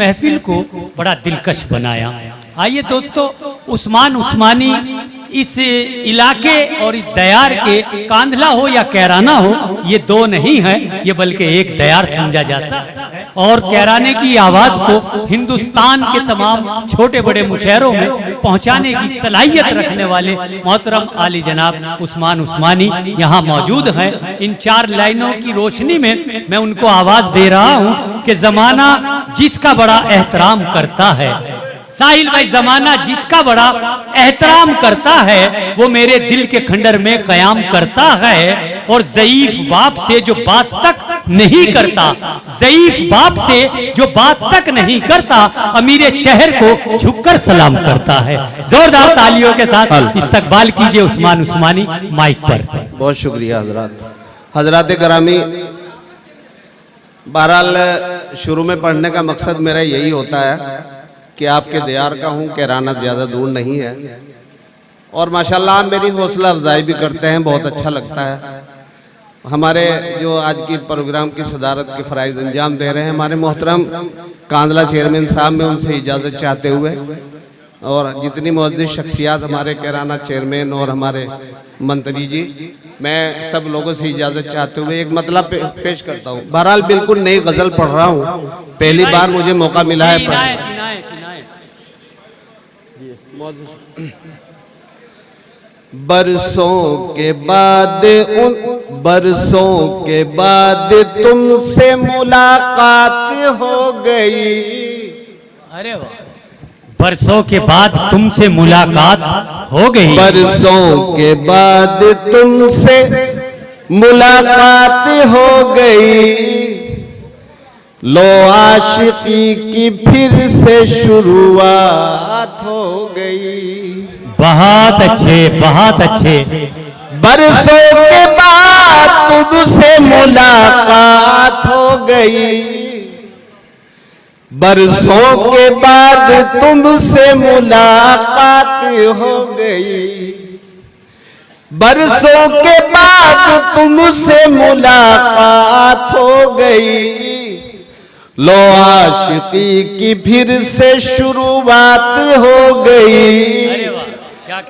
महफिल को बड़ा दिलकश बनाया। आइए दोस्तों, उस्मान उस्मानी इस इलाके और इस दयार के, कांधला हो या कैराना हो, ये दो नहीं है, ये बल्कि एक दयार समझा जाता है। और कैराने की आवाज को हिंदुस्तान के तमाम छोटे बड़े मुशहरों में पहुंचाने की सलाहियत रखने वाले मोहतरम आली जनाब उस्मान उस्मानी यहाँ मौजूद हैं। इन 4 लाइनों की रोशनी में मैं उनको आवाज दे रहा हूँ कि जमाना जिसका बड़ा एहतराम करता है, साहिल भाई, जमाना जिसका बड़ा एहतराम करता है वो मेरे दिल के खंडर में कयाम करता है। और ज़ईफ बाप से जो बात तक नहीं करता, ज़ईफ बाप से जो बात तक नहीं करता, अमीर शहर को झुककर सलाम करता है। जोरदार तालियों के साथ इस्तकबाल कीजिए उस्मान उस्मानी माइक पर। बहुत शुक्रिया हजरात करामी। बहरहाल शुरू में पढ़ने का मकसद मेरा यही होता है कि आपके दयार का हूँ, कैराना ज़्यादा दूर नहीं है। और माशाल्लाह आप मेरी हौसला अफजाई भी करते हैं, बहुत अच्छा लगता है। हमारे जो आज की प्रोग्राम की सदारत के फ़राइज़ अंजाम दे रहे हैं हमारे मोहतरम कांधला चेयरमैन साहब, मैं उनसे इजाज़त चाहते हुए, और जितनी मुअज़्ज़िज़ शख्सियात हमारे कैराना चेयरमैन और हमारे मंत्री जी, मैं सब लोगों से इजाज़त चाहते हुए एक मतलब पेश करता हूँ। बहरहाल बिल्कुल नई गज़ल पढ़ रहा हूँ, पहली बार मुझे मौका मिला है पढ़ने। बरसों के बाद तुमसे मुलाकात हो गई। अरे वाह, बरसों के बाद तुमसे मुलाकात हो गई। बरसों के बाद तुमसे मुलाकात हो गई। लो आशिकी की फिर से शुरुआत हो गई। बहुत अच्छे, बहुत अच्छे। बरसों के बाद तुमसे मुलाकात हो गई। बरसों के बाद तुमसे मुलाकात हो गई। बरसों के बाद तुमसे मुलाकात हो गई। लो आशिकी की फिर से शुरुआत हो गई।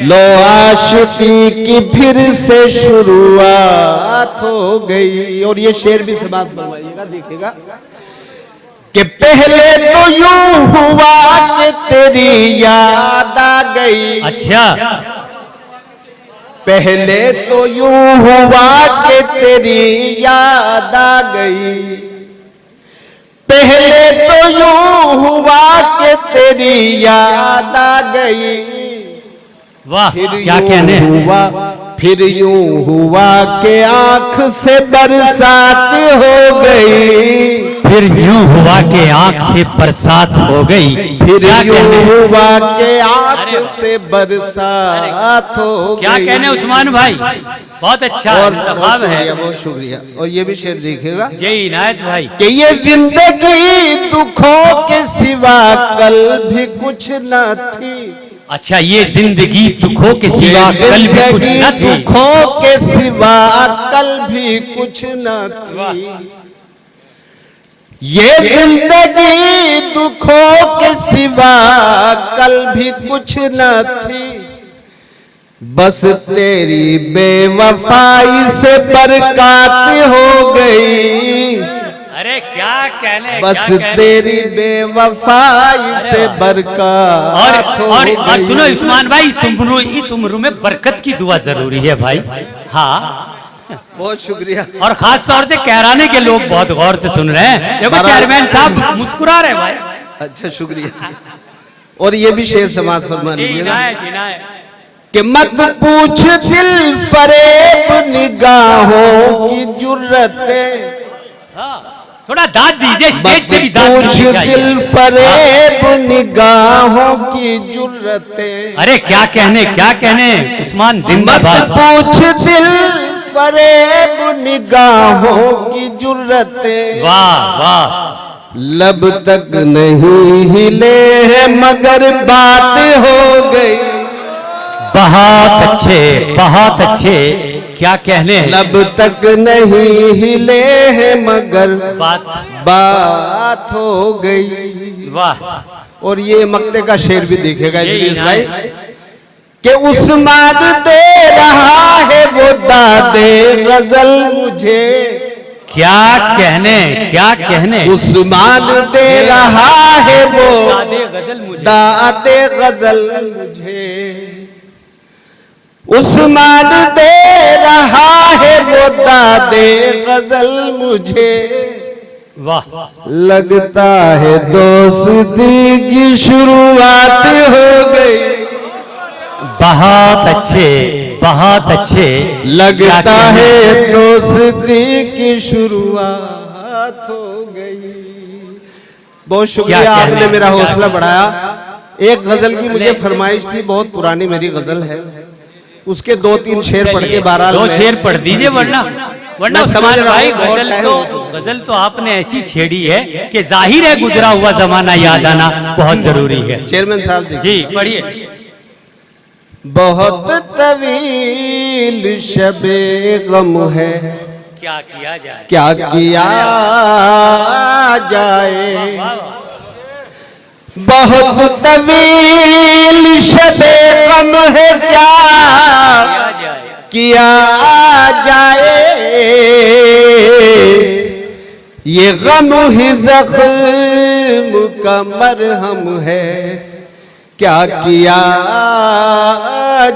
लो आशिकी की फिर से शुरुआत हो गई। और ये शेर भी समाप्त बनवाइएगा, देखिएगा कि पहले तो यूं हुआ कि तेरी याद आ गई। अच्छा, पहले तो यूं हुआ कि तेरी याद आ गई। पहले तो यूं हुआ कि तेरी याद आ गई। वाह, क्या कहने। फिर यूं हुआ कि आंख से बरसात हो गई। फिर यूं हुआ कि आंख से बरसात हो गई। फिर यूं हुआ कि आंख से बरसात हो गई। क्या कहने उस्मान भाई, बहुत अच्छा इंतखाब है। बहुत शुक्रिया। और ये भी शेर देखिएगा जय इनायत भाई, कि ये जिंदगी दुखों के सिवा कल भी कुछ न थी। अच्छा, ये जिंदगी दुखों के सिवा कल भी कुछ न थी। दुखों के सिवा कल भी कुछ न थी। ये जिंदगी दुखों के सिवा कल भी कुछ न थी। बस तेरी बेवफाई से बरकत हो गई। अरे क्या कहने, बस तेरी बेवफाई से बरकत और सुनो उस्मान भाई, इस उम्र में बरकत की दुआ जरूरी है भाई। हाँ, बहुत शुक्रिया। और खास तौर से कैराने के लोग बहुत गौर से सुन रहे हैं। देखो चेयरमैन साहब मुस्कुरा रहे भाई। अच्छा, शुक्रिया। और ये भी शेर समाज फरमा लीजिएगा कि मत पूछ दिल फरेब निगाहों की जुर्रतें। थोड़ा दाद दीजिए, स्टेज से भी दाद दीजिए। दिल फरेब निगाहों की जुर्रतें। अरे क्या कहने उस्मान जिंदाबाद। मत पूछ दिल फरेब निगाहों की जुर्रतें। वाह वाह, लब तक नहीं हिले है मगर बात हो गई। बहुत अच्छे, बहुत अच्छे। क्या कहने, लब तक नहीं हिले है मगर बात हो गई। वाह। और ये मक्ते का शेर भी देखेगा ये इदरीस भाई इनायत। कि उस्मान दे रहा है वो दादे गजल मुझे। क्या कहने उस्मान दे रहा है वो दादे गजल मुझे, दादे गजल मुझे। उस्मान दे रहा है वो दादे गजल मुझे। वाह। लगता है दोस्ती की शुरुआत हो गई। बहुत अच्छे। लगता है दोस्ती की शुरुआत हो गई। बहुत शुक्रिया, क्या आपने कहने, मेरा क्या हौसला कहने। बढ़ाया। एक गजल की मुझे फरमाइश थी, बहुत पुरानी मेरी गजल है, उसके 2-3 शेर पढ़ के बहरहाल 2 मैं- शेर पढ़ दीजिए, वरना मैं समझ उस्मान रहा भाई हूँ, बहुत टाइम हो चुका। गजल तो आपने ऐसी छेड़ी है कि जाहिर है गुजरा हुआ जमाना याद आना बहुत जरूरी है। चेयरमैन साहब देखिए। जी पढ़िए। बहुत तवील शबे गम है, क्या किया जाए, क्या किया जाए। बहुत तवील शबे गम है, क्या किया जाए। ये गम ही जख्म का मरहम है, क्या किया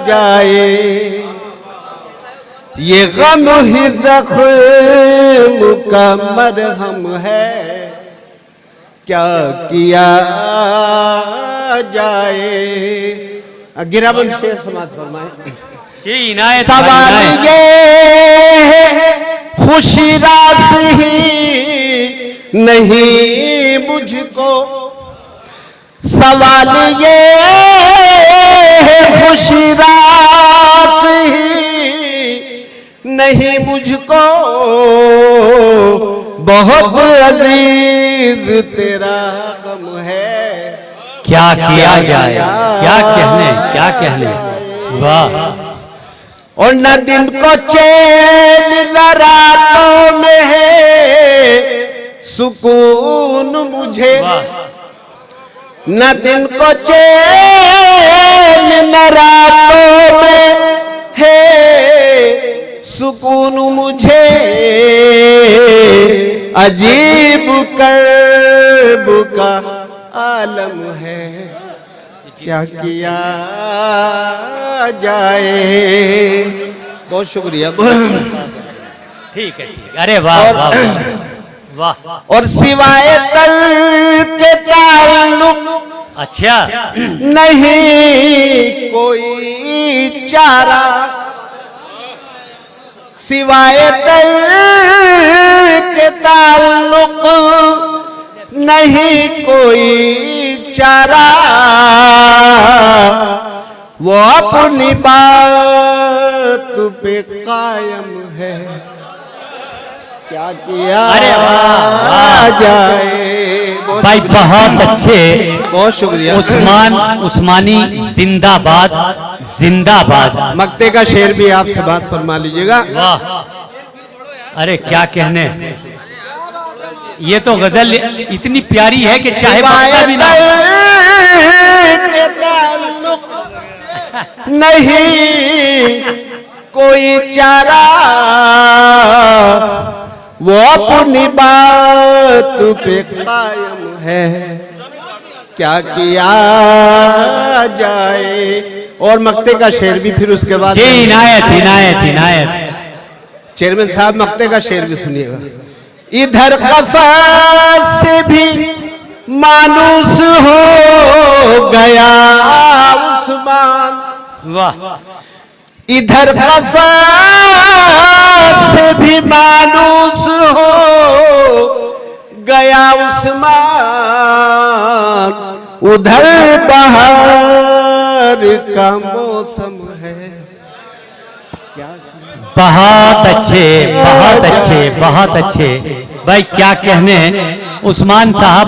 जाए। ये गम ही जख्म का मरहम है, क्या किया जाए। गिराबन शेर समाज फरमाए। जी इनायत। सवाल ये है खुशी रात ही नहीं मुझको। सवाल ये है खुशी रात ही नहीं मुझको। बहुत अजीज तेरा गम है, क्या किया जाए, क्या कहने। वाह। और न दिन को चैन न रातों में है सुकून मुझे। न दिन को चैन न रातों में है सुकून मुझे। अजीब कर्ब का आलम है, क्या किया जाए। बहुत शुक्रिया। ठीक है। अरे वाह वाह वाह। और सिवाय तर के ताल्लुक अच्छा। नहीं कोई चारा। सिवाय तर के ताल्लुक नहीं कोई चारा। वो अपनी बात पे कायम है, क्या किया अरे वाह जाए। भाई बहुत अच्छे। बहुत शुक्रिया। उस्मानी जिंदाबाद जिंदाबाद। मक्ते का शेर भी आप से बात फरमा लीजिएगा। वाह। अरे क्या कहने। ये तो गजल इतनी प्यारी है कि चाहे बकता भी ना नहीं कोई चारा। वो अपनी बात पे कायम है, क्या किया जाए। और मक्ते का शेर भी फिर उसके बाद। जी इनायत इनायत इनायत। चेयरमैन साहब मक्ते का शेर भी सुनिएगा। इधर कफस से भी मानूस हो गया उस्मान। वाह। इधर कफस से भी मानूस हो गया उस्मान। उधर बहार का मौसम है, बहुत अच्छे बहुत अच्छे बहुत अच्छे। भाई क्या कहने उस्मान साहब।